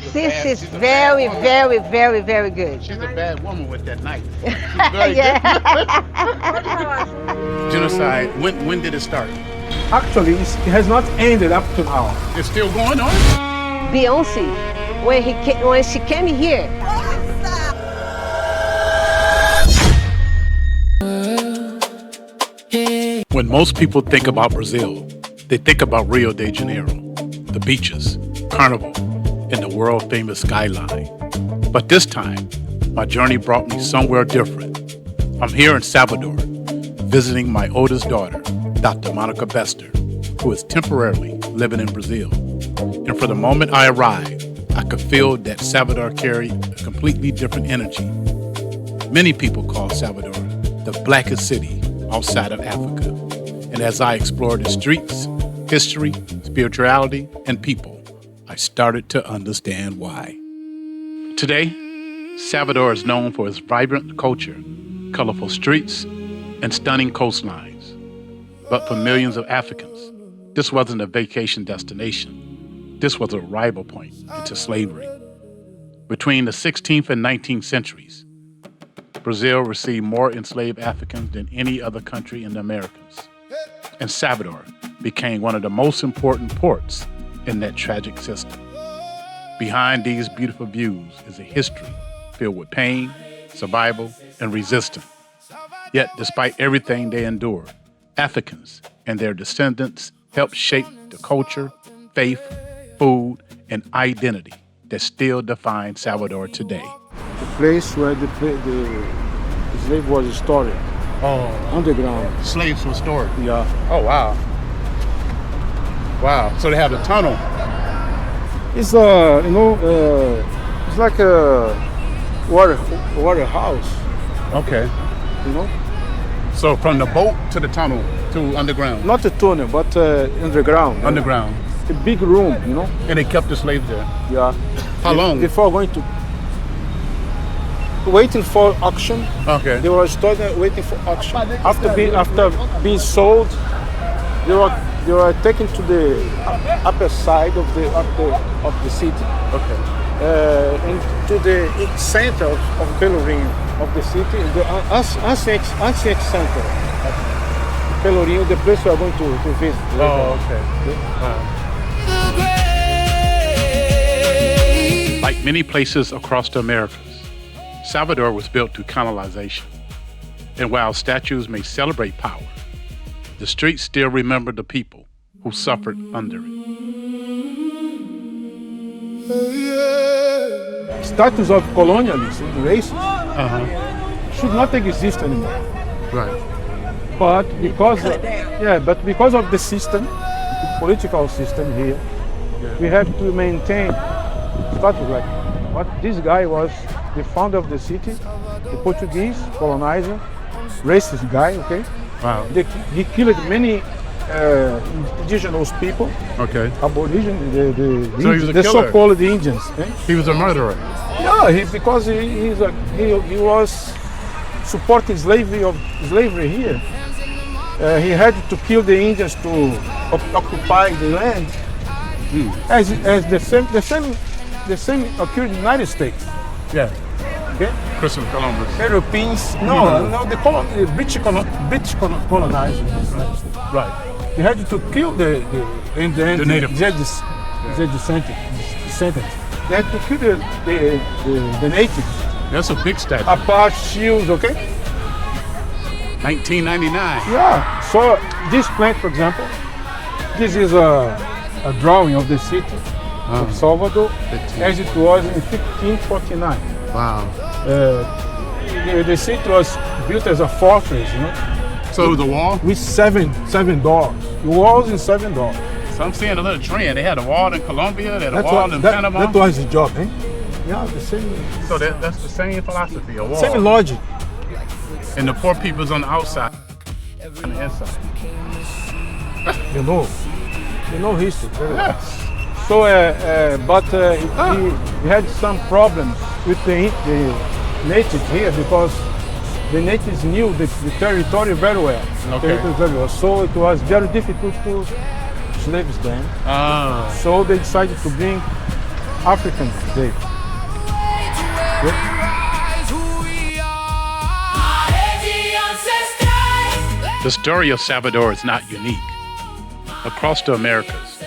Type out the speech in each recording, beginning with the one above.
Sis is very, very, very, very good. She's a bad woman with that knife. She's very good. Genocide, when did it start? Actually, it has not ended up to now. It's still going on? Beyonce, when she came here, When most people think about Brazil, they think about Rio de Janeiro, the beaches, Carnival, and the world-famous skyline. But this time, my journey brought me somewhere different. I'm here in Salvador, visiting my oldest daughter, Dr. Monica Bester, who is temporarily living in Brazil. And for the moment I arrived, I could feel that Salvador carried a completely different energy. Many people call Salvador the blackest city outside of Africa. And as I explored the streets, history, spirituality, and people, I started to understand why. Today, Salvador is known for its vibrant culture, colorful streets, and stunning coastlines. But for millions of Africans, this wasn't a vacation destination. This was a arrival point into slavery. Between the 16th and 19th centuries, Brazil received more enslaved Africans than any other country in the Americas. And Salvador became one of the most important ports in that tragic system. Behind these beautiful views is a history filled with pain, survival, and resistance. Yet, despite everything they endured, Africans and their descendants helped shape the culture, faith, food, and identity that still define Salvador today. The place where the slave was stored, underground. Slaves were stored. Yeah. Oh, wow. Wow. So they have a tunnel. It's it's like a water house. Okay. You know, So from the boat to the tunnel to underground. not a tunnel, but underground. Underground. A big room. You know. And they kept the slaves there. Yeah. How long? Before going to waiting for auction. Okay. They were stored there waiting for auction. After being sold, they were taken to the upper side of the city. Okay. And to the center of Pelourinho of the city, the ancient center. Pelourinho, the place we are going to visit. Oh, okay. Wow. Like many places across the Americas, Salvador was built through colonization. And while statues may celebrate power, the streets still remember the people who suffered under it. Statues of colonialists and races should not exist anymore. Right. But because of the system, the political system here, we have to maintain status like what this guy was, the founder of the city, the Portuguese colonizer, racist guy. Okay. Wow. He killed many indigenous people, Okay. Aborigines, So he was a the killer. so-called Indians. Eh? He was a murderer. Yeah, because he was supporting slavery here. He had to kill the Indians to occupy the land. As the same occurred in the United States. Yeah. Okay? Christopher Columbus. Europeans, the British colonizers. Right. They had to kill the natives. The descendants. They had to kill the natives. That's a big statue. Apart shields, okay? 1999. Yeah. So this plant, for example, this is a drawing of the city of Salvador as it was in 1549. Wow. The city was built as a fortress, you know, So it was a wall? with seven doors. The walls and 7 doors. So I'm seeing a little trend. They had a wall in Colombia, they had a That's wall what, in that, Panama. that was the job, eh? Yeah, the same So that's the same philosophy, a wall. same logic. And the poor people's on the outside and the inside. You know history very well. Yes. So, he had some problems with the natives here because the natives knew the territory very well. So it was very difficult to slaves them. Ah. So they decided to bring African Day. Yeah. The story of Salvador is not unique. Across the Americas,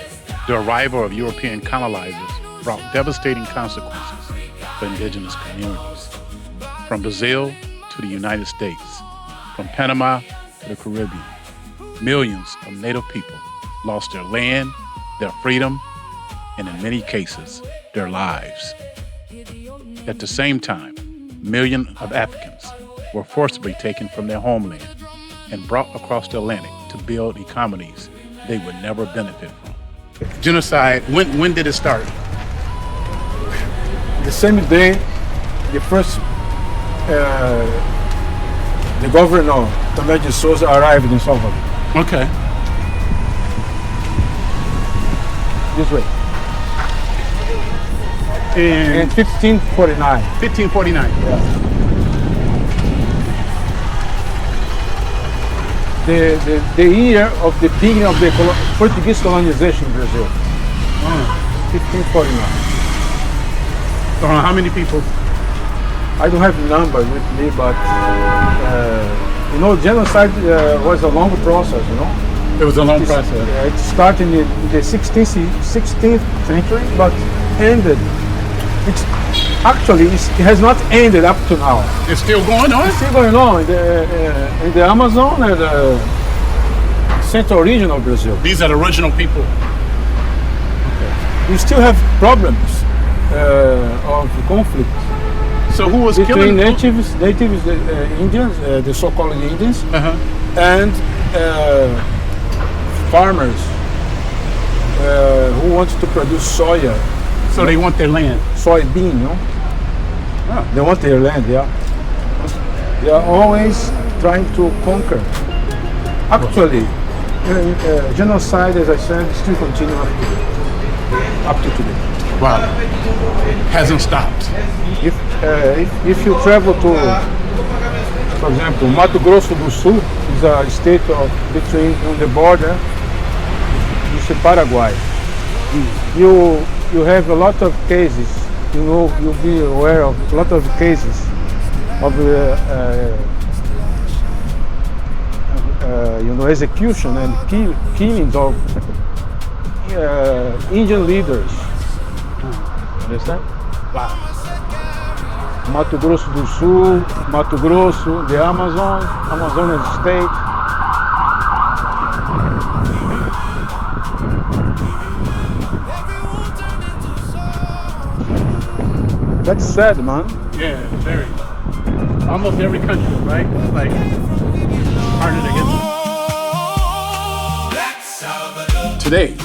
the arrival of European colonizers brought devastating consequences for indigenous communities. From Brazil to the United States, from Panama to the Caribbean, millions of native people lost their land, their freedom, and in many cases, their lives. At the same time, millions of Africans were forcibly taken from their homeland and brought across the Atlantic to build economies they would never benefit from. Genocide, when did it start? The same day, the first, the governor, Tomé de Souza, arrived in Salvador. Okay. This way. In In 1549. 1549. Yeah. The year of the beginning of the Portuguese colonization in Brazil. 1549. How many people? I don't have the number with me, but genocide was a long process. It was a long process. It started in the 16th century, but ended. It has not ended up to now. It's still going on? It's still going on in the Amazon and the central region of Brazil. These are the original people. We still have problems of conflict. So who was between killing? natives, Indians, the so-called Indians, and farmers who want to produce soya. So they want their land. Soybean, They want their land, yeah. They are always trying to conquer. Actually, genocide, as I said, still continues up to today. Wow. Hasn't stopped. If you travel to, for example, Mato Grosso do Sul is a state between on the border with Paraguay. You have a lot of cases. You'll be aware of a lot of cases of execution and killings of Indian leaders. Understand? Wow. Mato Grosso do Sul, Mato Grosso, the Amazonas state. That's sad, man. Yeah, very. Almost every country, right? Like harder to get. Today,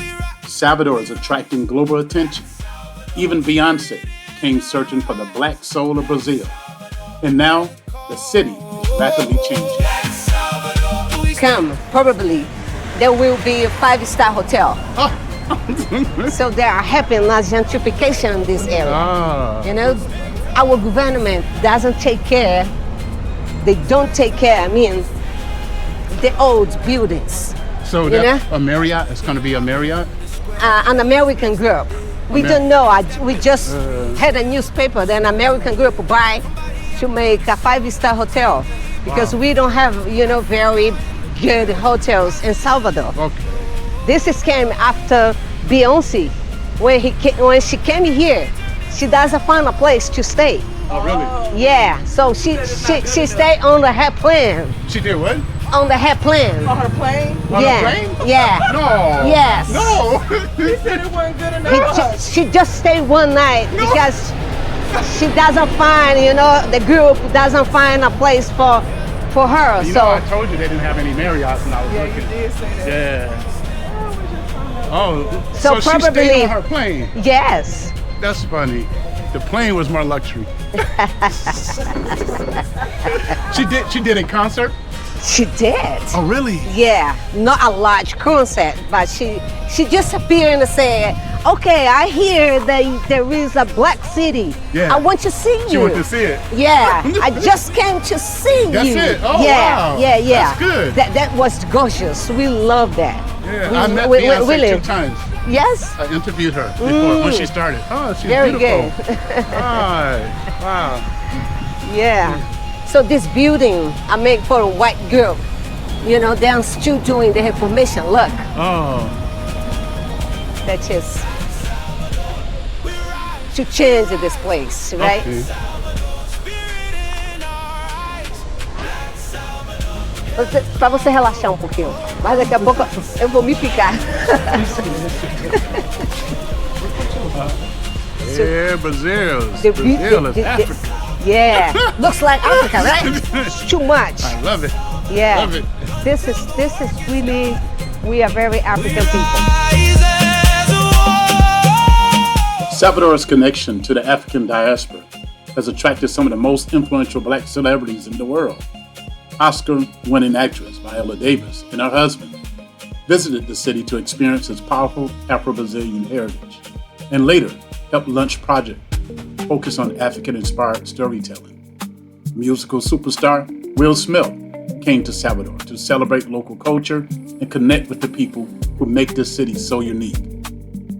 Salvador is attracting global attention. Even Beyonce came searching for the black soul of Brazil. And now, the city is rapidly changing. Probably, there will be a 5-star hotel. So they are helping us gentrification in this area. Our government doesn't take care. They don't take care. The old buildings. So a Marriott is going to be a Marriott? An American group. We don't know. We just had a newspaper that an American group buy to make a 5-star hotel because we don't have, very good hotels in Salvador. Okay. This came after Beyonce. When she came here, she doesn't find a place to stay. Oh, really? Yeah. So she stayed on the her plane. She did what? On the her plane. On her plane? On Yeah. a plane? Yeah. No. Yes. No. He said it wasn't good enough. She just stayed one night because she doesn't find, the group doesn't find a place for her. I told you they didn't have any Marriotts when I was looking. You did say that. Yeah. Oh, So she probably- stayed on her plane. Yes. That's funny. The plane was more luxury. She did a concert? She did. Oh, really? Yeah, not a large concert, but she just appeared and said, "Okay, I hear that there is a black city. Yeah. I want to see you." She went to see it. Yeah, I just came to see That's you. it? Oh, yeah, wow. yeah. That's good. That was gorgeous. We love that. Yeah, I met Beyonce 2 times. Yes? I interviewed her before when she started. Oh, she's very beautiful. Good. Wow. Yeah. So this building I make for a white girl. You know, they're still doing the reformation. Look. Oh. That is to change this place, right? Okay. Para você relaxar pouquinho. Mas daqui a pouco eu vou me picar. Yeah, Brazil is Africa. Yeah, looks like Africa, right? It's too much. I love it. Yeah, Love it. This is really, we are very African people. Salvador's connection to the African diaspora has attracted some of the most influential Black celebrities in the world. Oscar-winning actress Viola Davis and her husband visited the city to experience its powerful Afro-Brazilian heritage, and later helped launch projects focused on African-inspired storytelling. Musical superstar Will Smith came to Salvador to celebrate local culture and connect with the people who make this city so unique.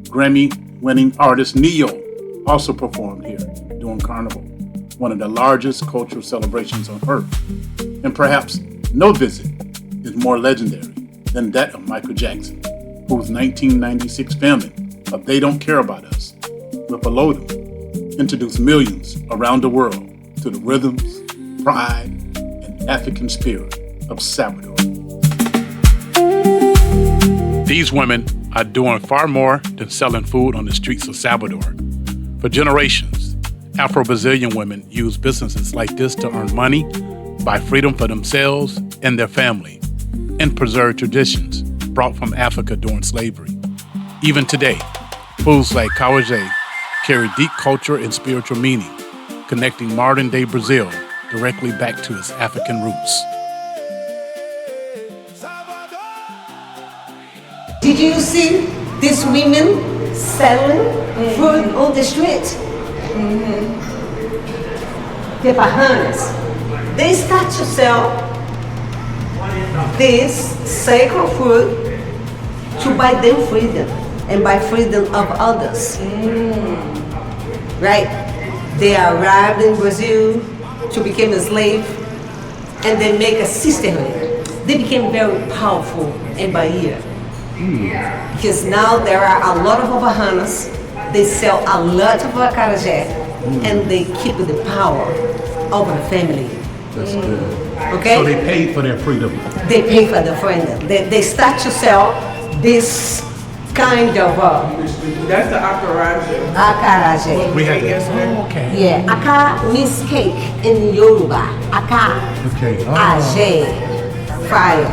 Grammy-winning artist Neo also performed here during Carnival, one of the largest cultural celebrations on earth. And perhaps no visit is more legendary than that of Michael Jackson, whose 1996 filming of They Don't Care About Us with Alodo introduced millions around the world to the rhythms, pride, and African spirit of Salvador. These women are doing far more than selling food on the streets of Salvador. For generations, Afro-Brazilian women use businesses like this to earn money, buy freedom for themselves and their family, and preserve traditions brought from Africa during slavery. Even today, foods like Acarajé carry deep cultural and spiritual meaning, connecting modern-day Brazil directly back to its African roots. Did you see these women selling food on the street? The Bahamas. They start to sell this sacred food to buy them freedom and buy freedom of others. Right? They arrived in Brazil to become a slave, and they make a sisterhood. They became very powerful in Bahia. Because now there are a lot of Bahamas, they sell a lot of Acarajé, and they keep the power over the family. That's good. Okay? So they paid for their freedom. They pay for the freedom. They start to sell this kind of That's the Acarajé. Acarajé. We had that. Oh, okay. Yeah, Akara means cake in Yoruba. Akara. Okay. Ajé. Fire.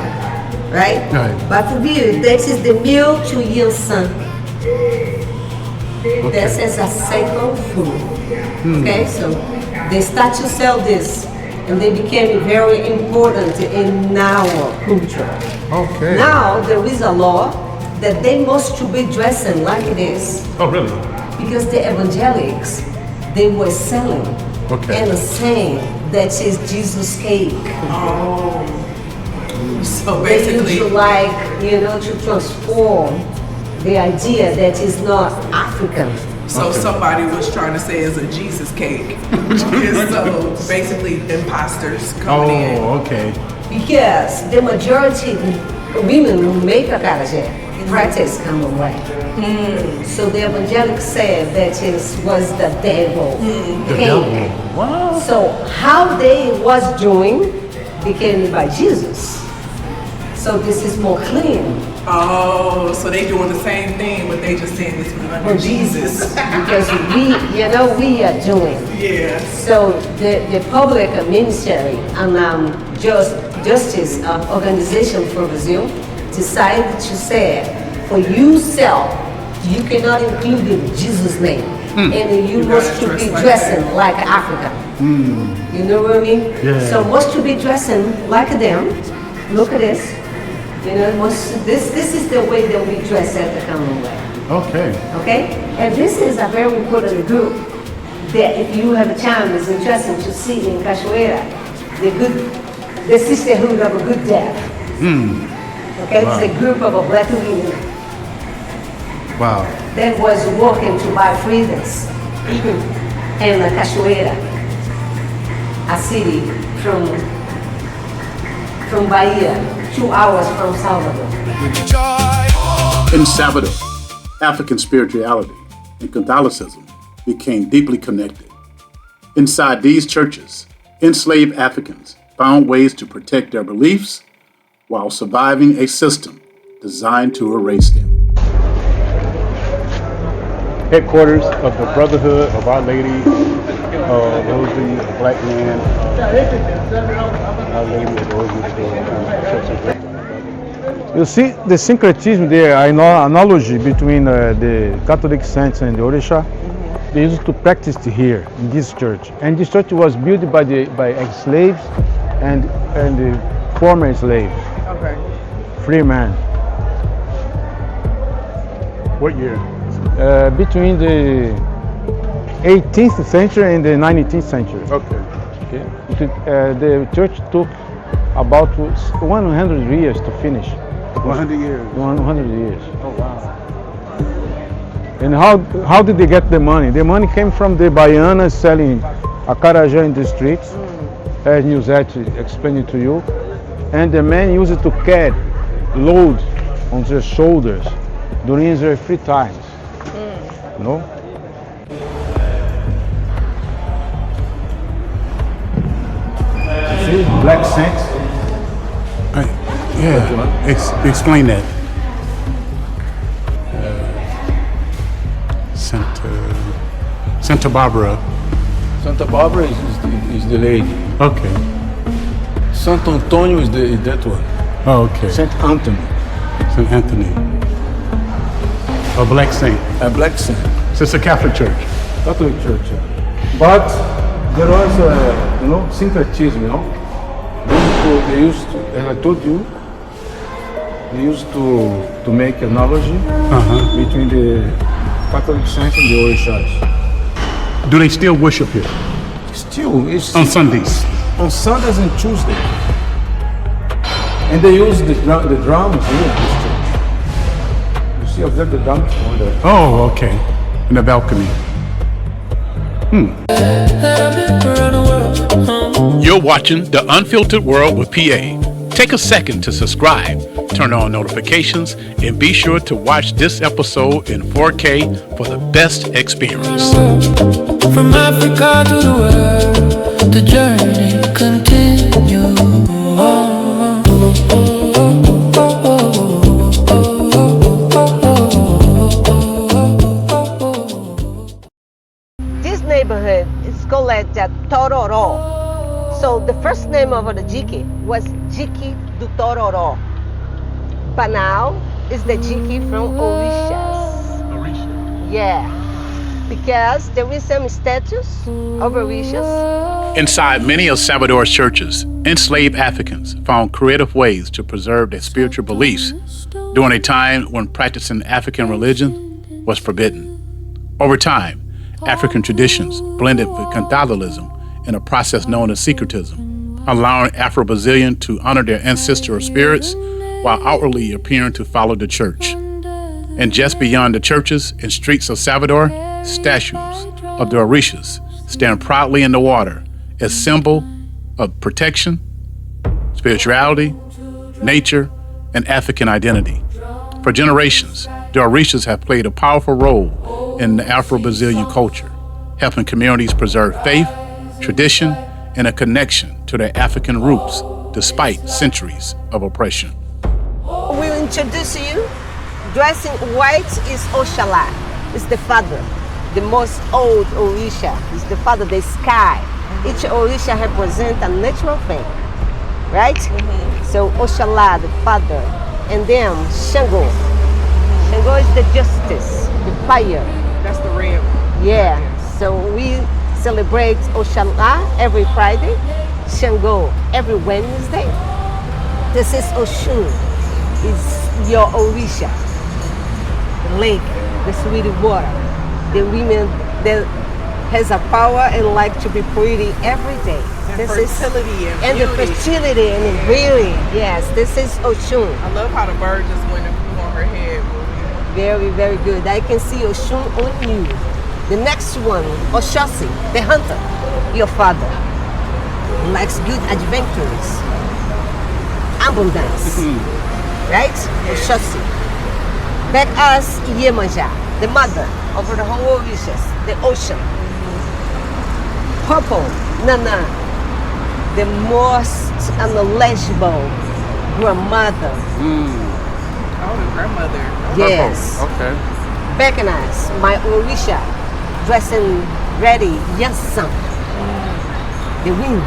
Right? Right. But for you, this is the meal to your son. This is a sacred food. Okay, so they start to sell this, and they became very important in our culture. Okay. Now there is a law that they must to be dressing like this, Oh, really? because the evangelics, they were selling and saying that is Jesus cake. So They basically, used to to transform the idea that is not African. so somebody was trying to say it's a Jesus cake. And so basically, imposters coming in. Oh, okay. Because the majority of women who make Acarajé practice common way. So the evangelics said that was the devil. The devil. Wow. So how they was doing became by Jesus. So this is more clean. Oh, so they doing the same thing, but they just saying this was under Jesus. Because we are doing. Yeah. So the public ministry and justice organization for Brazil decided to say, for you sell, you cannot include the Jesus name, and you must to be dressing like Africa. You know what I mean? Yeah. So must to be dressing like them. Look at this. This is the way that we dress at the common way. Okay. Okay? And this is a very important group that if you have a time, it's interesting to see in Cachoeira, the Sisterhood of a Good Death. Okay, Wow. it's a group of black women Wow. that was working to buy freedoms in Cachoeira, a city from Bahia, 2 hours from Salvador. In Salvador, African spirituality and Catholicism became deeply connected. Inside these churches, enslaved Africans found ways to protect their beliefs while surviving a system designed to erase them. Headquarters of the Brotherhood of Our Lady of Rosary, the Black Man, Our Lady of Rosary. You see the syncretism there, I know analogy between the Catholic saints and the Orisha. They used to practice here in this church, and this church was built by ex-slaves and the former slaves, free men. What year? Between the 18th century and the 19th century. Okay. The church took about 100 years to finish. 100 years. 100 years. Oh, wow. And how did they get the money? The money came from the Baianas selling Acarajé in the streets, as Nusette explained to you. And the men used it to carry load on their shoulders during their free times. You know? See, black saints. Explain that. Santa Barbara. Santa Barbara is the lady. Okay. Santo Antonio is that one. Oh, okay. Saint Anthony, St. Anthony. A black saint. a black saint, So it's a Catholic church. Catholic church. But there was, syncretism, They used to, as I told you, they used to make analogy between the Catholic saints and the Orishas. Do they still worship here Still, it's on Sundays? on Sundays and Tuesdays. And they use the drums here in this church. You see up there the drums on the... Oh, okay. In the balcony. You're watching The Unfiltered World with PA. Take a second to subscribe, turn on notifications, and be sure to watch this episode in 4K for the best experience. From Africa to the world, the journey continues. This neighborhood is called Tororó. So the first name of the Jiki was Jiki do Tororó. But now it's the Jiki from Orishas. Orisha. Yeah, because there is some statues of Orishas. Inside many of Salvador's churches, enslaved Africans found creative ways to preserve their spiritual beliefs during a time when practicing African religion was forbidden. Over time, African traditions blended with Catholicism in a process known as Syncretism, allowing Afro-Brazilian to honor their ancestral spirits while outwardly appearing to follow the church. And just beyond the churches and streets of Salvador, statues of the Orishas stand proudly in the water as symbol of protection, spirituality, nature, and African identity. For generations, the Orishas have played a powerful role in the Afro-Brazilian culture, helping communities preserve faith, tradition, and a connection to their African roots despite centuries of oppression. We'll introduce you. Dressing white is Oxalá. It's the father, the most old Orisha. It's the father, the sky. Each Orisha represents a natural thing, right? So Oxalá, the father, and then Shango. Shango is the justice, the fire. That's the red. Yeah. So we celebrate Oxalá every Friday, Shango every Wednesday. This is Oshun, is your Orisha, the lake, the sweet water, the women, the has a power and like to be pretty every day. And fertility and the beauty. fertility and beauty. Yes, this is Oshun. I love how the bird just went and flew on her head. Very, very good. I can see Oshun on you. The next one, Oshosi, the hunter, your father. Likes good adventures, abundance, right? Oshosi. Back us, Iemanjá, the mother over the whole oceans, the ocean. Purple, Nana, the most knowledgeable grandmother. Oh, the grandmother. Yes. Okay. Beckonas, my Orisha, dressing ready, Yansan. The wind,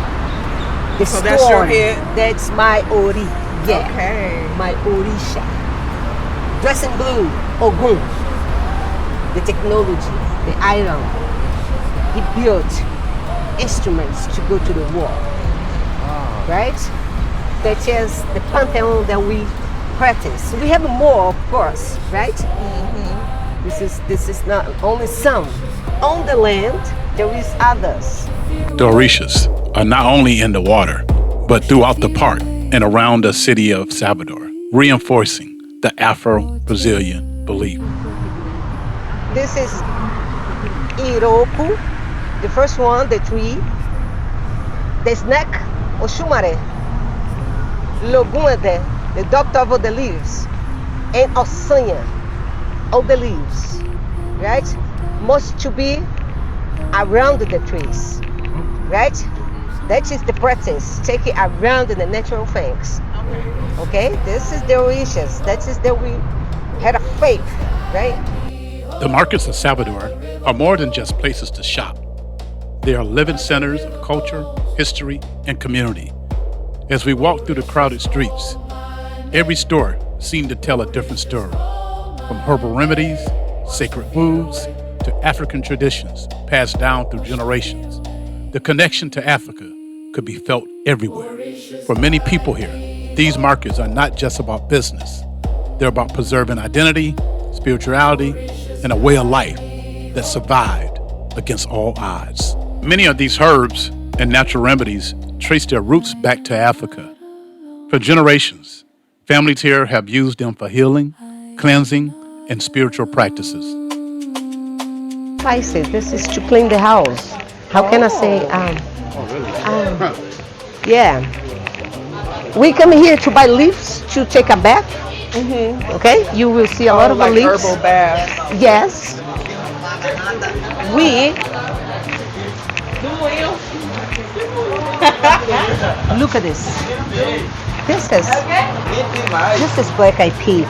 the So storm. that's your head? That's my Ori. Yeah. Okay. My Orisha. Dressing blue, Ogun. The technology, the iron. He built instruments to go to the war. Right? That is the pantheon that we practice. We have more, of course, right? This is not only some. On the land, there is others. The Orishas are not only in the water, but throughout the park and around the city of Salvador, reinforcing the afro-Brazilian belief. This is Iroku, the first one, the tree. The snake, Oshumare. Logunade, the doctor of the leaves. And Osanya, all the leaves. Right? Must to be around the trees. Right? That is the practice. Take it around the natural things. Okay? This is the Orishas. That is that we had a faith, right? The markets of Salvador are more than just places to shop. They are living centers of culture, history, and community. As we walk through the crowded streets, every store seemed to tell a different story. From herbal remedies, sacred foods, to African traditions passed down through generations. The connection to Africa could be felt everywhere. For many people here, these markets are not just about business. They're about preserving identity, spirituality, and a way of life that survived against all odds. Many of these herbs and natural remedies trace their roots back to Africa. For generations, families here have used them for healing, cleansing, and spiritual practices. Spices, this is to clean the house. How can I say, yeah. We come here to buy leaves to take a bath. Okay, you will see a lot of like leaves. herbal bath. Yes. We look at this. This is black eyed pea.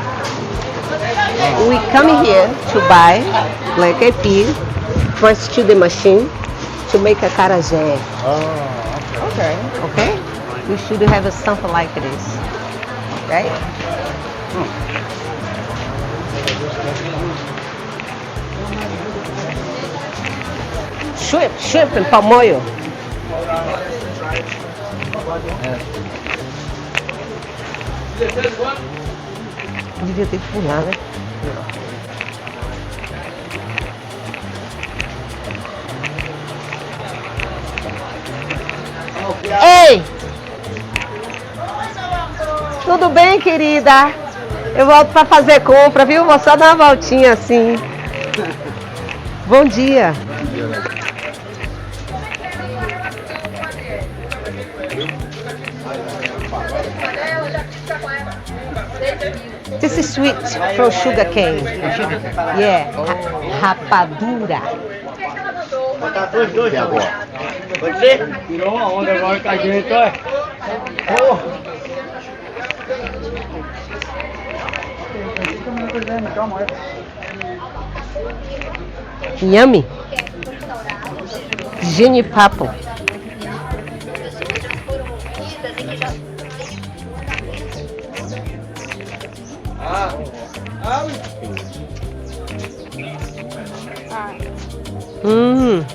We come here to buy black eyed pea, first to the machine to make Acarajé. Okay. Okay? We should have something like this, right? Shrimp and palm oil. Devia ter que pular, né? Ei! Tudo bem, querida? Eu volto para fazer compra, viu? Vou só dar uma voltinha assim. Bom dia. This is sweet from sugar cane. Yeah, rapadura. Você tirou uma onda agora com a gente, olha. Yummy. Genipapo.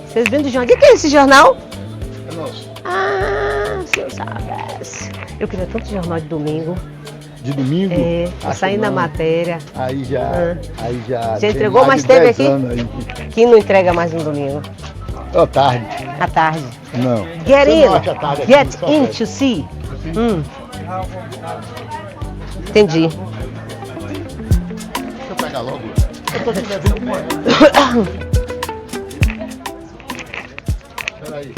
Vocês viram do jornal? O que é esse jornal? É nosso. Ah, se eu soubesse. Eu queria tanto jornal de domingo. De domingo? É, saindo na matéria. Aí já. Já entregou, mas teve aqui? Que não entrega mais no domingo. Oh, tarde. À tarde. Não. Get Você in. não acha tarde aqui, Get só in perto. to see. Entendi. Deixa eu pegar logo. Eu tô te devendo uma. Peraí.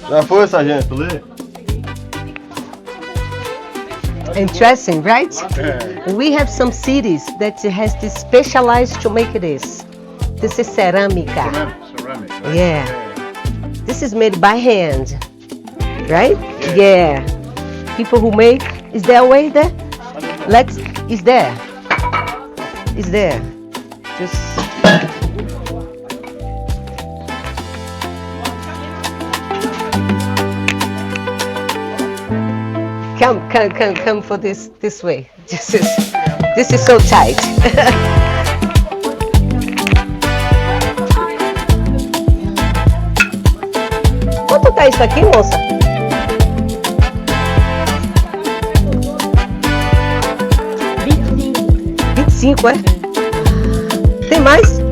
Já foi, sargento? Lê? Interesting, right? We have some cities that has this specialized to make this. This is cerâmica. Ceramic. Yeah. This is made by hand, right? Yeah. People who make, is there a way there? Let's, is there? Is there? Just. Come for this way. This is so tight. Quanto tá isso aqui, moça? R$25, é? Tem mais?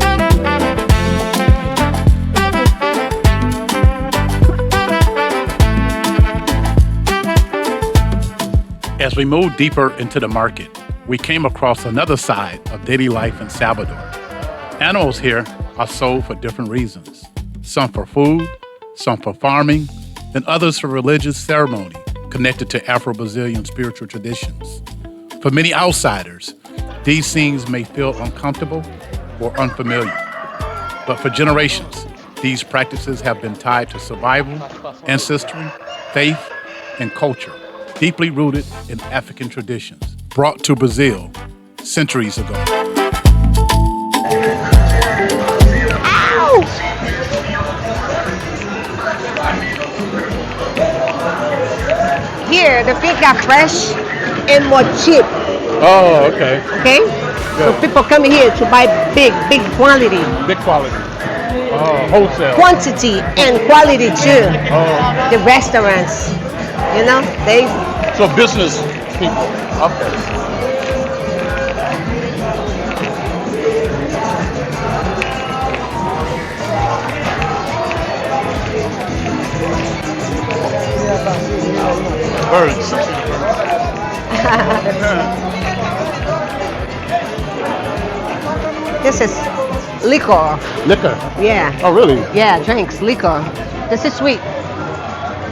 As we moved deeper into the market, we came across another side of daily life in Salvador. Animals here are sold for different reasons. Some for food, some for farming, and others for religious ceremony connected to afro-Brazilian spiritual traditions. For many outsiders, these scenes may feel uncomfortable or unfamiliar. But for generations, these practices have been tied to survival, ancestry, faith, and culture, deeply rooted in African traditions, brought to Brazil centuries ago. Ow! Here, the fish are fresh and more cheap. Oh, okay. Okay? So people come here to buy big quantity. Big quality. Oh, wholesale. Quantity and quality too. The restaurants, you know, they. So business people. Okay. Birds. This is liquor. Liquor. Yeah. Oh, really? Yeah, drinks, liquor. This is sweet.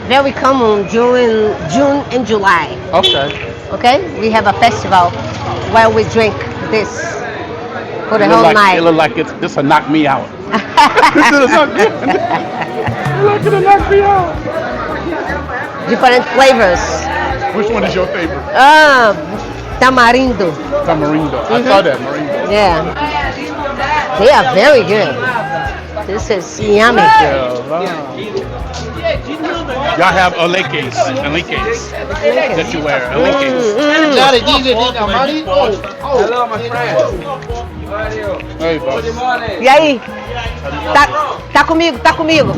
Very common during June and July. Okay. Okay? We have a festival where we drink this for the It whole look like, night. It look like this will knock me out. This will knock me out. It'll knock me out. Different flavors. Which one is your favorite? Tamarindo. Tamarindo. I saw that, Marindo. Yeah. They are very good. This is yummy. Y'all have aleques that you wear. Aleques. Hello, my friend. Hey, boss. E aí? Tá comigo, tá comigo.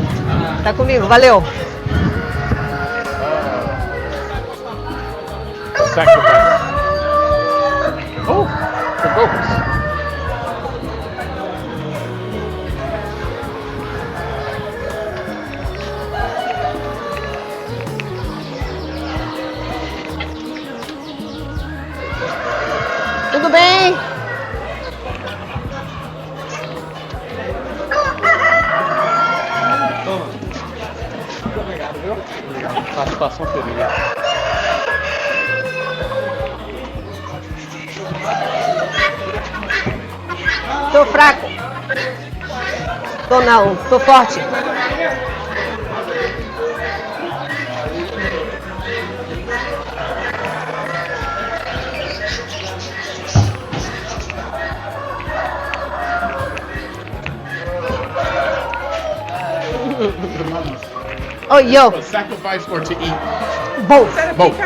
Tá comigo, valeu. Sacrifice. Oh, the goats. Tudo bem? Satisfação feliz. Tô fraco. Tô não, tô forte. Oh, yo. To sacrifice or to eat? Both. Both.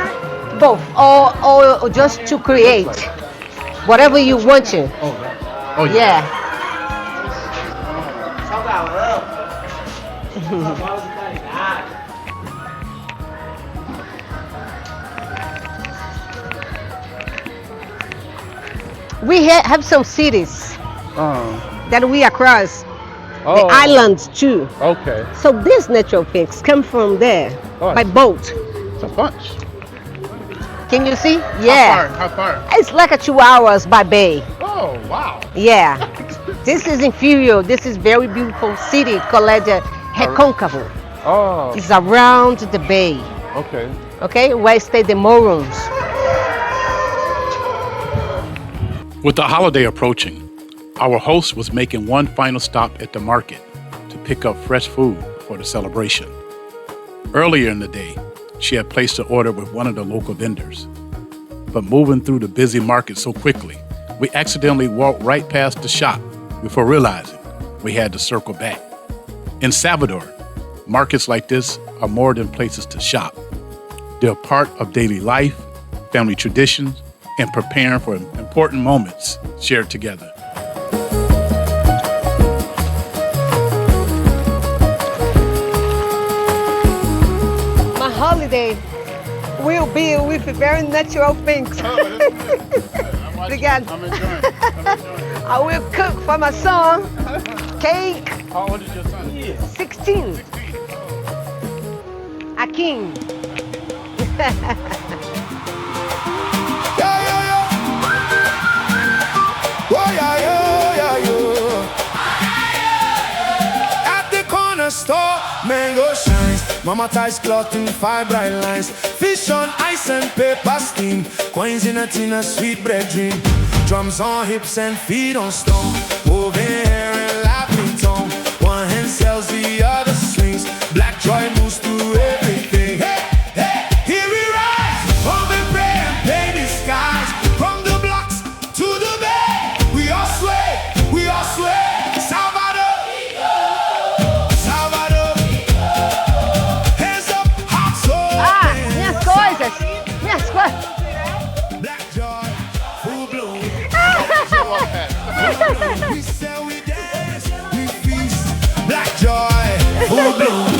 Both. Or just to create. Whatever you want to. Oh, yeah. Yeah. We have some cities that we across the islands too. Okay. So these natural things come from there by boat. It's a bunch. Can you see? Yeah. How far? It's like 2 hours by bay. Oh, wow. Yeah. This is inferior. This is very beautiful city called Recôncavo. Oh. It's around the bay. Okay. Okay, where stay the Morons. With the holiday approaching, our host was making one final stop at the market to pick up fresh food for the celebration. Earlier in the day, she had placed an order with one of the local vendors. But moving through the busy market so quickly, we accidentally walked right past the shop before realizing we had to circle back. In Salvador, markets like this are more than places to shop. They're part of daily life, family traditions, and preparing for important moments shared together. My holiday will be with very natural things. Obrigado. I'm enjoying. I will cook for my son cake. How old is your son? 16. A king. At the corner store, mango shines. Mama ties cloth in 5 bright lines. Fish on ice and paper steam. Coins in a tin, a sweet bread dream. Drums on hips and feet on stone. Moving hair and laughing tone. One hand sells, the other swings. Black joy moves through everything. Hey, hey, here we rise. Home and pray and paint the skies. From the blocks to the bay. We all sway, we all sway. Salvador, Salvador. Hands up, hearts open. Minhas coisas. Minhas coisas. Black joy, full bloom. We sell, we dance, we feast. Black joy, full bloom.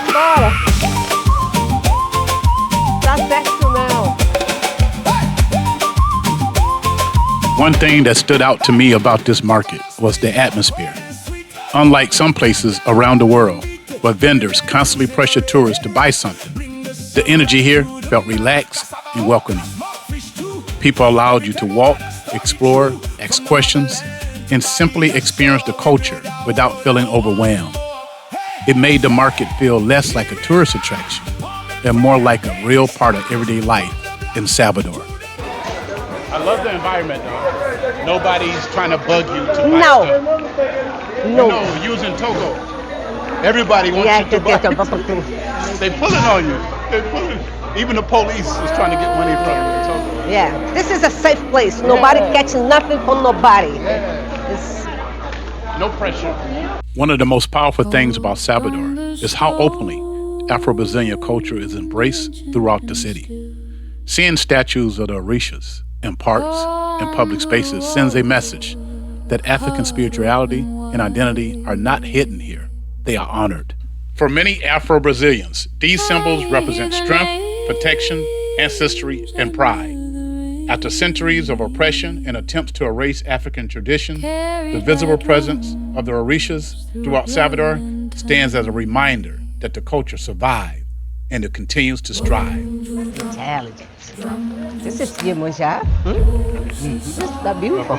Bora. Tá certo não. One thing that stood out to me about this market was the atmosphere. Unlike some places around the world where vendors constantly pressure tourists to buy something, the energy here felt relaxed and welcoming. People allowed you to walk, explore, ask questions, and simply experience the culture without feeling overwhelmed. It made the market feel less like a tourist attraction and more like a real part of everyday life in Salvador. I love the environment, though. Nobody's trying to bug you to buy No. stuff. No. No, using Togo. Everybody wants you to buy. They're pulling on you. They're pulling. Even the police is trying to get money from you in Togo. Yeah, this is a safe place. Nobody catching nothing from nobody. It's No pressure. One of the most powerful things about Salvador is how openly Afro-Brazilian culture is embraced throughout the city. Seeing statues of the Orishas in parks and public spaces sends a message that African spirituality and identity are not hidden here. They are honored. For many Afro-Brazilians, these symbols represent strength, protection, ancestry, and pride. After centuries of oppression and attempts to erase African tradition, the visible presence of the Orishas throughout Salvador stands as a reminder that the culture survived and it continues to strive. intelligent. This is Iemanjá. This is beautiful.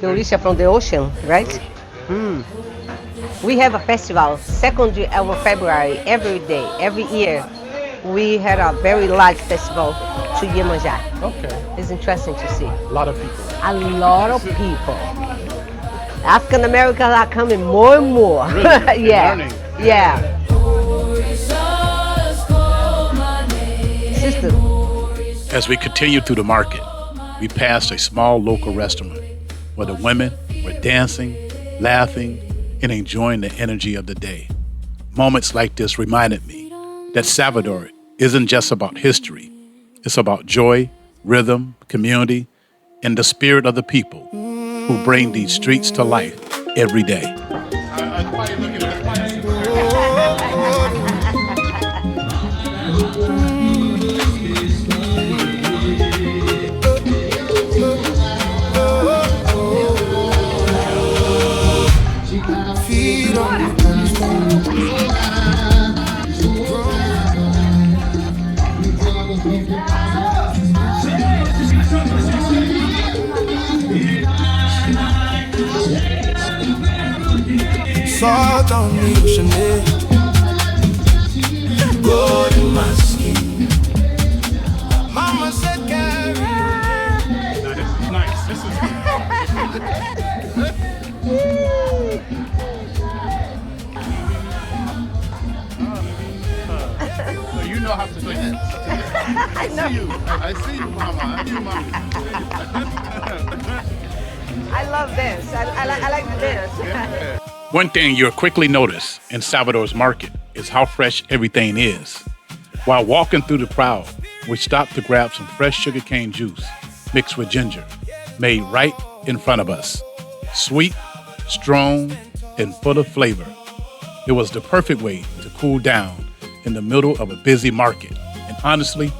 The Orisha from the ocean, right? We have a festival, 2nd of February, every day, every year. We had a very large festival to Iemanjá. Okay. It's interesting to see. A lot of people. A lot of people. African Americans are coming more and more. Really? Yeah. Learning. Yeah. Sister. As we continued through the market, we passed a small local restaurant where the women were dancing, laughing, and enjoying the energy of the day. Moments like this reminded me that Salvador isn't just about history. It's about joy, rhythm, community, and the spirit of the people who bring these streets to life every day. salt on the ocean air. Gold in my skin. Mama said carry. Now this is nice. This is so you know how to do it. I see you. I see you, Mama. I see you, Mama. I love this. I like this. One thing you'll quickly notice in Salvador's market is how fresh everything is. While walking through the crowd, we stopped to grab some fresh sugarcane juice mixed with ginger, made right in front of us. Sweet, strong, and full of flavor. It was the perfect way to cool down in the middle of a busy market. And honestly,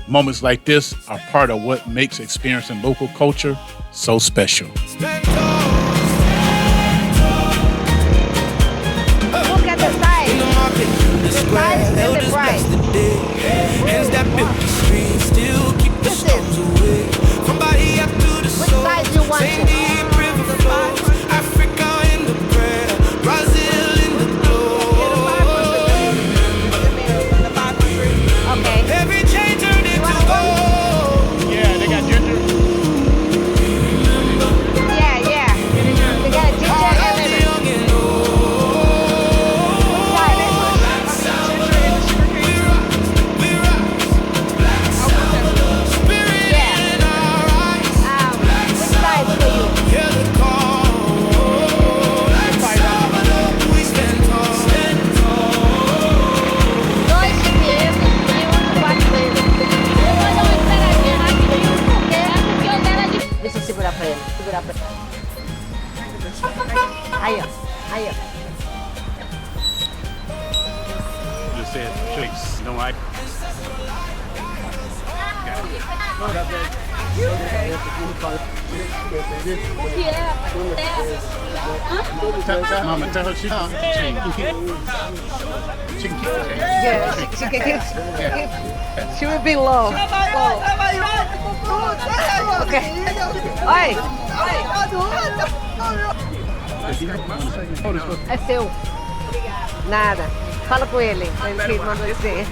moments like this are part of what makes experiencing local culture so special. Look at the size. The size is the price. Hands that built the street still keep the storms away. From Bahia to the soul. Which size you want? Same deep river flows. Africa in the prayer. Brazil in the door. Okay. Every chain turned into gold. Yeah, they got ginger. Yeah. They got ginger and lemon. Deixa eu segurar pra ele. Aí, ó. You said chase. No, I. Mama, tell her she can Yeah, she will be low. Okay. Oi. É seu. Nada. Fala com ele. Ele mandou dizer.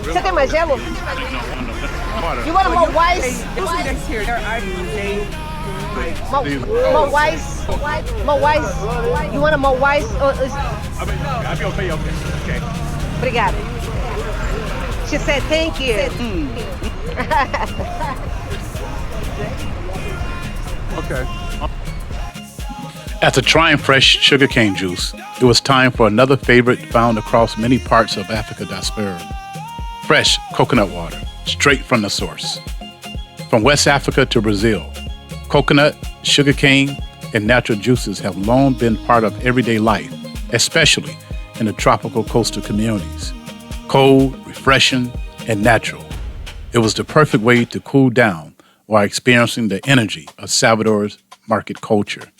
Você tem mais gelo? You want more ice? Usually next here, there are More ice? More ice? You want more ice? I'll be okay. Okay. Obrigada. She said thank you. Okay. After trying fresh sugarcane juice, it was time for another favorite found across many parts of Africa Diaspora. Fresh coconut water, straight from the source. From West Africa to Brazil, coconut, sugarcane, and natural juices have long been part of everyday life, especially in the tropical coastal communities. Cold, refreshing, and natural. It was the perfect way to cool down while experiencing the energy of Salvador's market culture.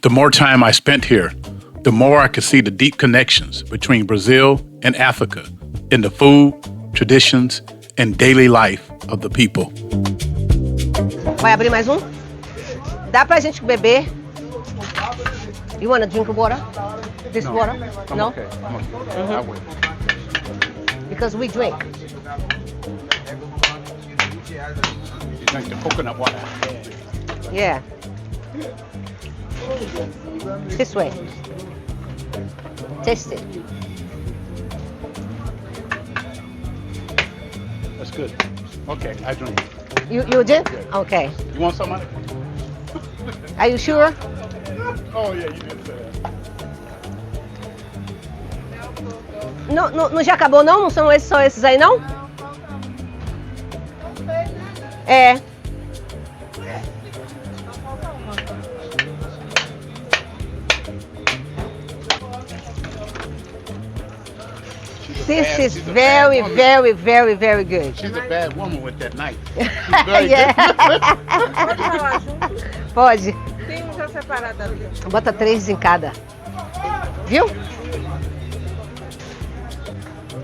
The more time I spent here, the more I could see the deep connections between Brazil and Africa in the food, traditions, and daily life of the people. Vai abrir mais um? Dá pra gente beber? You want to drink water? This water? No? Okay. I'll wait. Because we drink. You drink the coconut water. Yeah. This way. Taste it. That's good. Okay, I drink. You did? Okay. You want some? Are you sure? Oh yeah, you did say that. Não já acabou não? Não são esses, só esses aí não? É. This is very, very, very, very good. She's a bad woman with that knife. Yeah. Pode. Tem um já separado ali. Bota 3 em cada. Viu?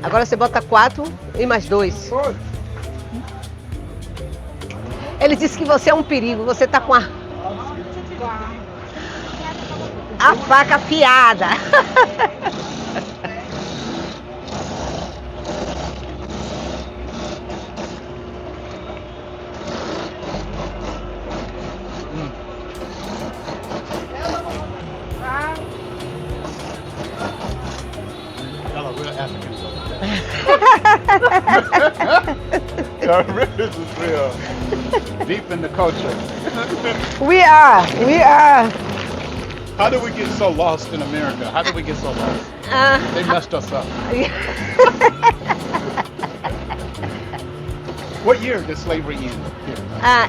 Agora você bota 4 e mais 2. Ele disse que você é um perigo. Você tá com a... A faca afiada. Y'all are real Africans. This is real. Deep in the culture. We are. How did we get so lost in America? How did we get so lost? They messed us up. What year did slavery end here?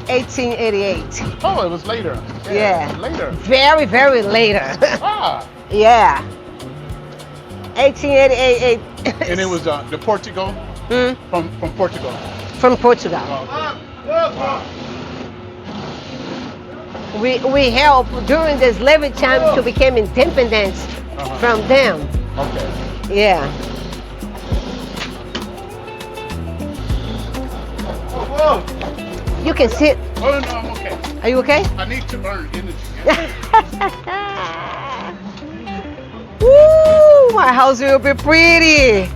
1888. Oh, it was later. Yeah. Later. Very, very later. Ah. Yeah. 1888. And it was the Portugal from Portugal. From Portugal. Wow. We helped during the slavery time to become independent from them. Okay. Yeah. Whoa. You can sit. Oh no, I'm okay. Are you okay? I need to burn energy. Woo! My house will be pretty.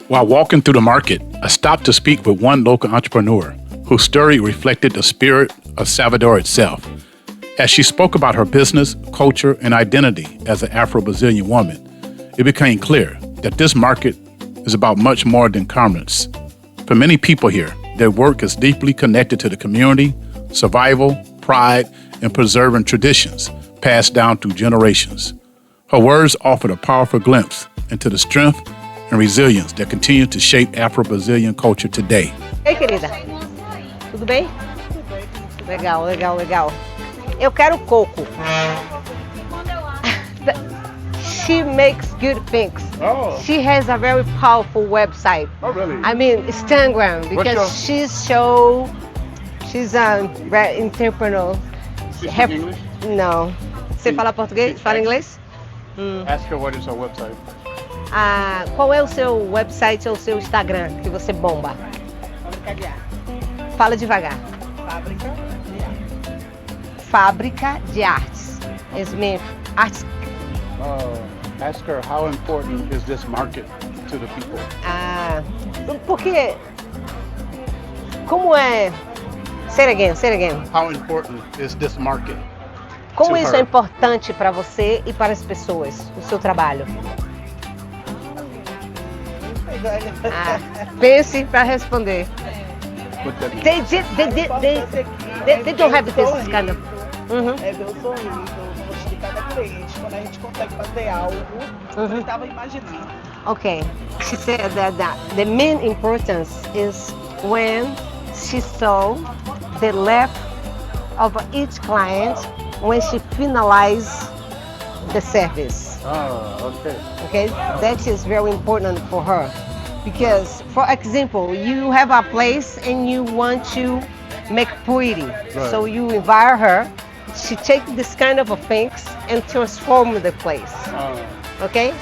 While walking through the market, I stopped to speak with one local entrepreneur whose story reflected the spirit of Salvador itself. As she spoke about her business, culture, and identity as an Afro-Brazilian woman, it became clear that this market is about much more than garments. For many people here, their work is deeply connected to the community, survival, pride, and preserving traditions passed down through generations. Her words offered a powerful glimpse into the strength and resilience that continue to shape Afro-Brazilian culture today. Ei, querida. Tudo bem? Legal, legal, legal. Eu quero coco. She makes good things. Oh. She has a very powerful website. Oh, really? I mean, Instagram, because she's a entrepreneur. She speak English? Não. Você fala português? Fala inglês? Ask her what is her website. Qual é o seu website ou o seu Instagram que você bomba? Fábrica de arte. Fala devagar. Fábrica de arte. Fábrica de artes. It's me. Arts. Ask her how important is this market to the people. Porque como é? Say it again. How important is this market? Como to isso her? é importante para você e para as pessoas, o seu trabalho? Pense para responder. What that means? They don't have this kind of. É ver o sorriso de cada cliente, quando a gente consegue fazer algo que eu estava imaginando. Okay, she said that the main importance is when she saw the life of each client when she finalized the service. Oh, okay. Okay, that is very important for her because, for example, you have a place and you want to make pretty, so you invite her. She takes this kind of things and transform the place. Okay,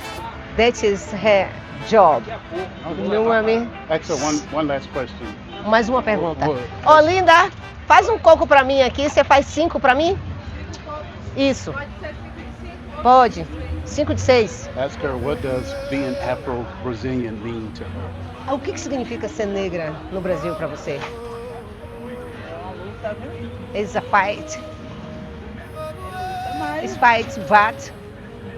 that is her job. You know what I mean? Actually, one last question. Mais uma pergunta. Ô, Linda, faz um coco pra mim aqui. Você faz 5 pra mim? Isso. Pode. 5 de 6. Ask her what does being Afro-Brazilian mean to her. O que significa ser negra no Brasil pra você? It's a fight. It's fight, but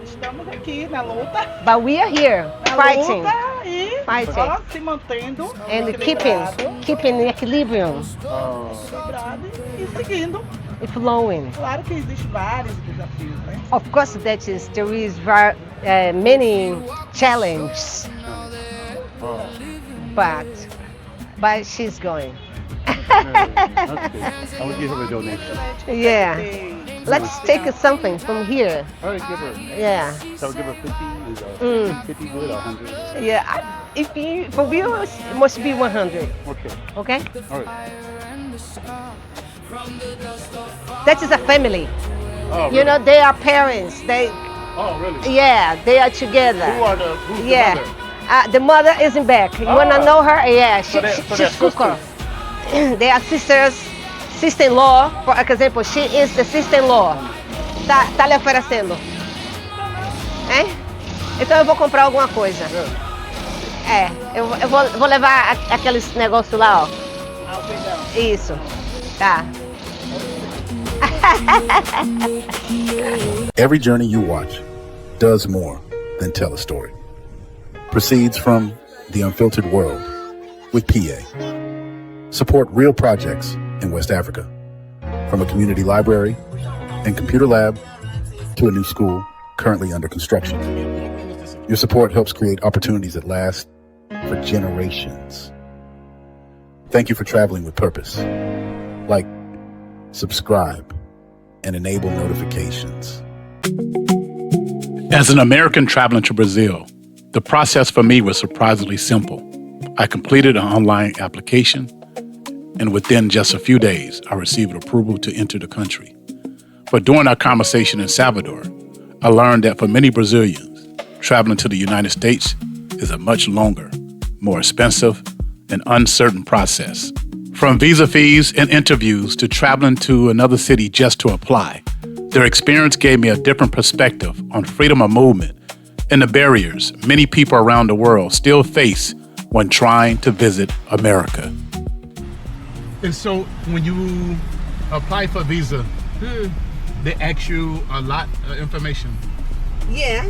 Estamos aqui na luta. But we are here fighting. Luta e só se mantendo and keeping equilibrium. Equilibrado e seguindo. E flowing. Claro que existem vários desafios, né? Of course, there is many challenges, but she's going. Okay. I will give her a donation. Yeah. Let's take something from here. All right, give her. Yeah. So I'll give her 50. Is 50 good or 100? Yeah. For you, it must be 100. Okay. Okay? All right. That is a family. Oh, really? You know, they are parents. Oh, really? Yeah, they are together. Who's Yeah. the mother? The mother is in back. You wanna know her? Yeah, she's cooker. They are sister-in-law. For example, she is the sister-in-law. Tá lhe oferecendo. Hein? Então eu vou comprar alguma coisa. Eu vou levar aqueles negócios lá, ó. Isso. Tá. Every journey you watch does more than tell a story. Proceeds from the Unfiltered world with PA. Support real projects in West Africa, from a community library and computer lab to a new school currently under construction. Your support helps create opportunities that last for generations. Thank you for traveling with purpose. Like, subscribe, and enable notifications. As an American traveling to Brazil, the process for me was surprisingly simple. I completed an online application, and within just a few days, I received approval to enter the country. But during our conversation in Salvador, I learned that for many Brazilians, traveling to the United States is a much longer, more expensive, and uncertain process. From visa fees and interviews to traveling to another city just to apply, their experience gave me a different perspective on freedom of movement and the barriers many people around the world still face when trying to visit America. And so when you apply for a visa, they ask you a lot of information. Yeah.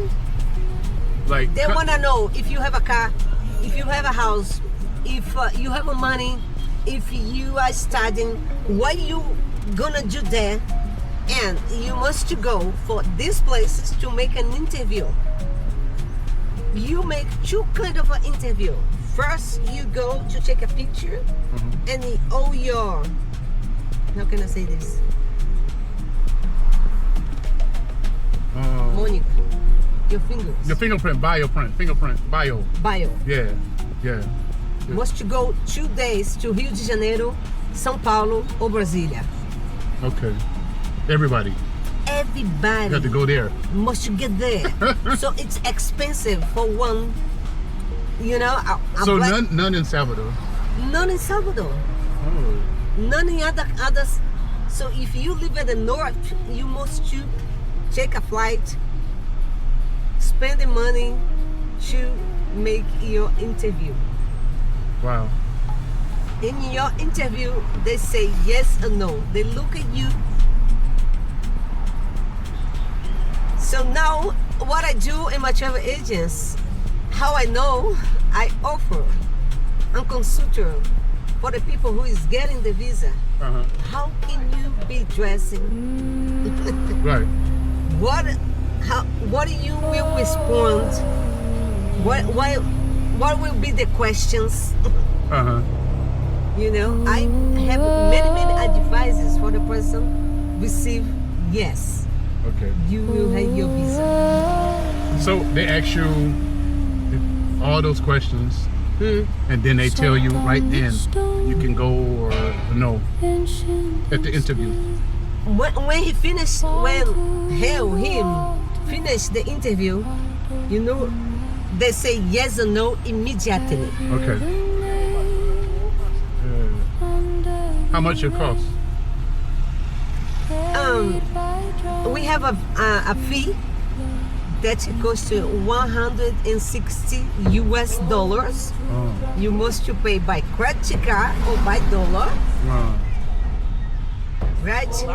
Like they want to know if you have a car, if you have a house, if you have money, if you are studying, what you gonna do there, and you must go for these places to make an interview. You make two kind of an interview. First, you go to take a picture, and all your, how can I say this? Monica, your fingers. Your fingerprint, bio. Yeah. Must go 2 days to Rio de Janeiro, São Paulo, or Brasilia. Okay. Everybody. You have to go there. Must get there. So it's expensive for one, you know. So none in Salvador? None in Salvador. Oh. None in others. So if you live in the north, you must take a flight, spend the money to make your interview. Wow. In your interview, they say yes or no. They look at you. So now, what I do in my travel agents, how I know, I offer a consultant for the people who is getting the visa. How can you be dressing? Right. What you will respond? What will be the questions? You know, I have many advices for the person receive yes. Okay. You will have your visa. So they ask you all those questions, and then they tell you right then you can go or no at the interview. When he finished, when him finished the interview, you know, they say yes or no immediately. Okay. How much it costs? We have a fee that goes to $160 US. You must pay by credit card or by dollar. Right?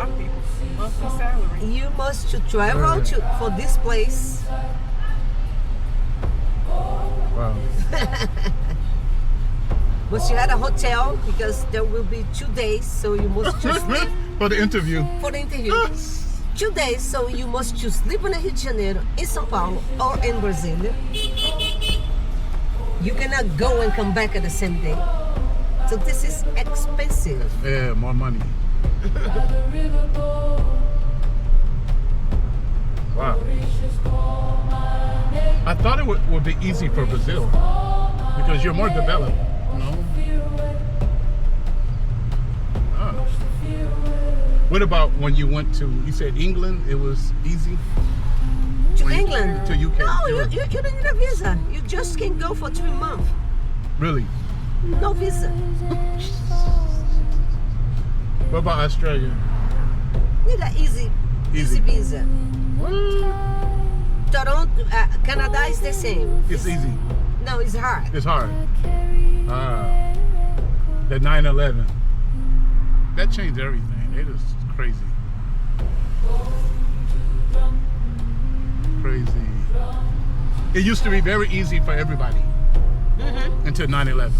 You must travel for this place. Wow. But you had a hotel because there will be 2 days, so you must sleep. For the interview. 2 days, so you must sleep in Rio de Janeiro, in São Paulo, or in Brasilia. You cannot go and come back at the same day. So this is expensive. Yeah, more money. Wow. I thought it would be easy for Brazil because you're more developed, you know. What about when you went to, you said England, it was easy? To England? To UK? No, you don't need a visa. You just can go for 3 months. Really? No visa. What about Australia? Need an easy visa. Toronto, Canada is the same. It's easy. No, it's hard. It's hard. The 9/11. That changed everything. It is crazy. Crazy. It used to be very easy for everybody until 9/11.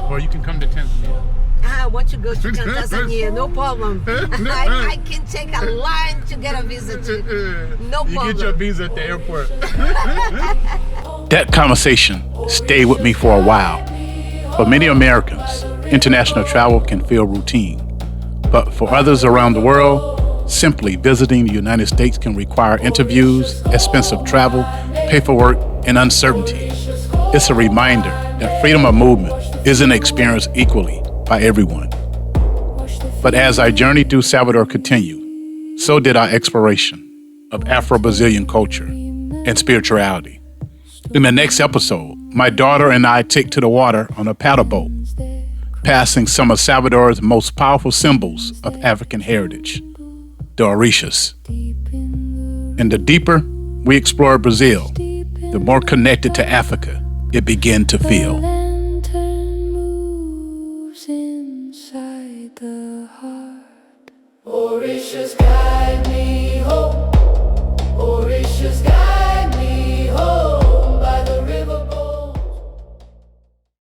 Or you can come to Tanzania. I want to go to Tanzania, no problem. I can take a line to get a visa to. No problem. You get your visa at the airport. That conversation stayed with me for a while. For many Americans, international travel can feel routine. But for others around the world, simply visiting the United States can require interviews, expensive travel, paperwork, and uncertainty. It's a reminder that freedom of movement isn't experienced equally by everyone. But as our journey through Salvador continued, so did our exploration of afro-Brazilian culture and spirituality. In the next episode, my daughter and I take to the water on a paddle boat, passing some of Salvador's most powerful symbols of African heritage, the orishas. And the deeper we explore Brazil, the more connected to Africa it began to feel. Inside the heart. Orishas